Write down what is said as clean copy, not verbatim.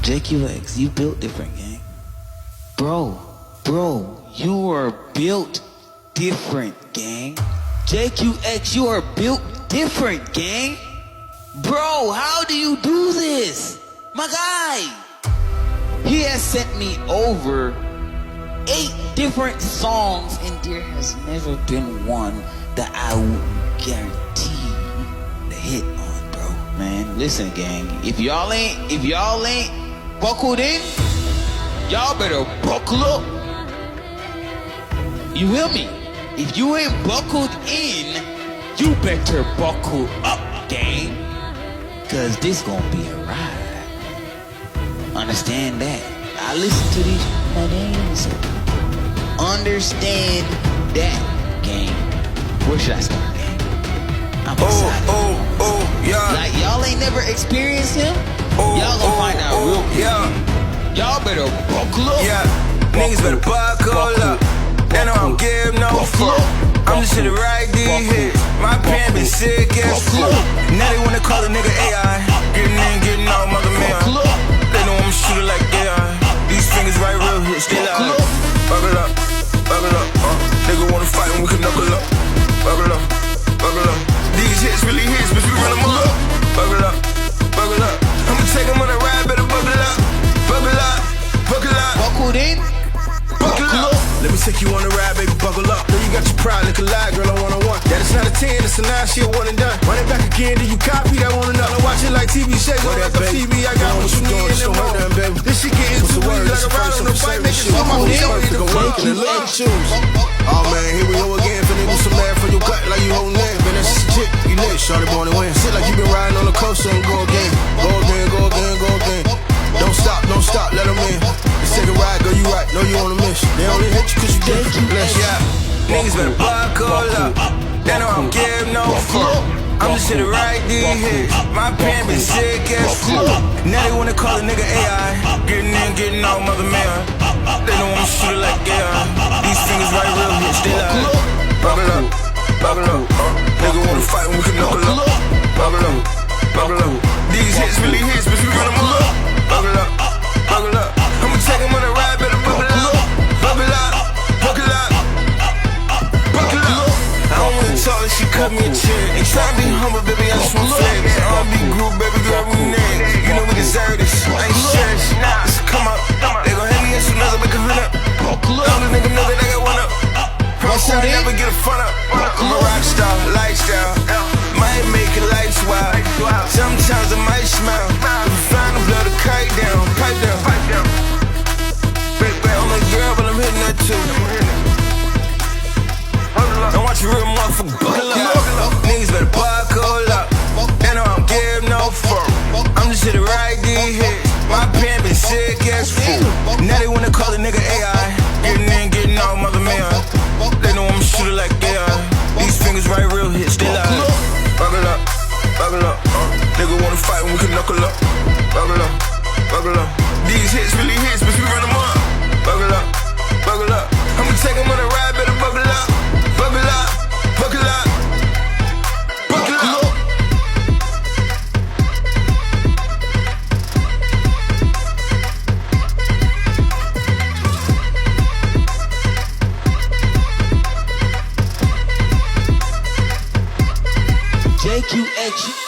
JQX, you built different, gang. Bro, you are built different, gang. JQX, you are built different, gang. Bro, how do you do this? My guy, he has sent me over 8 different songs, and there has never been one that I would guarantee the hit on, bro. Man, listen, gang, if y'all ain't buckled in, y'all better buckle up. You hear me? If you ain't buckled in, you better buckle up, gang. Cause this gonna be a ride. Understand that. I listen to these my names. Understand that, gang. Where should I start, gang? I'm excited. Yeah. Like y'all ain't never experienced him. Y'all gonna find out real quick. Yeah. Y'all better buckle up. Yeah. Niggas better buckle up. They know I don't give no fuck. I'm just here to write these hits. My pen been sick as fuck. Now they wanna call a nigga AI. Getting in, getting out, mother man. They know I'm a shooter like AI. These fingers write real hits, they like buckle up, buckle up. Nigga wanna fight when we can knuckle up. Buckle up, buckle up. These hits really hits, but we run them up. Buckle up, buckle up. I'ma take them on a ride, better buckle up. Buckle up, buckle up. Buckled in, buckle up. Let me take you on a ride, baby, buckle up. Know you got your pride, look alive, girl, I one-on-one. That it's not a 10, it's a 9, she a one and done. Run it back again, do you copy that one another? Watch it like TV shakes, on like a TV, I got what you need in them home. Baby. This shit getting too easy like a ride on the bike, make it so my whole show need to work and love shoes. Oh man, here we go again, finna do some mad for your gut like you holding in. Man, that's just a chick, you lit, shorty born to win. Shit like you been riding on the coast and go again. Go again, go again, go again. Don't stop, let them in. Let's take a ride, girl, you right, know you on a mission. They only hit you cause you did. Yeah, niggas better buckle up. They know I don't give no fuck. I'm just here to write these hits. My pen been sick as fuck. Now they wanna call a nigga AI. Getting in, getting out, mother man. They know I'm a shooter like AI. These fingers write real hits, they like buckle up, buckle up. Nigga wanna fight when we can knuckle up. Buckle up, buckle up. These hits really hits, but we run them up. Buckle up, buckle up. I'ma take him on a ride, better buckle up. Buckle up, buckle up, buckle up. I don't wanna talk, she cut me a check. Ain't tryna be humble, baby, I just wanna flex. R&B group, baby girl, we next. You know we deserve this, I ain't stressed. This come up, they gon' hit me in soon as I make 100. All the niggas know that I got one up. Promise I never get a front up. I'm a rock star, lifestyle. Might make it lights wild. Sometimes I might smile. If you find to blow the kite down, pipe down. Baby, I'm a girl, but I'm hitting that too. Don't watch your real motherfucker buckle up. Niggas better buckle up. They know I don't give no fuck. I'm just here to write these hits. My pen been sick as fuck. Now they wanna call a nigga AI. Getting in, getting out, mother man. They know I'm a shooter like AI. These fingers write real hits, they like buckle up, buckle up. Nigga wanna fight when we can knuckle up. Buckle up, buckle up. These hits really hits, but we run them up. Buckle up, buckle up. I'ma take them on a ride, better buckle up. Buckle up, buckle up, buckle up. JQX.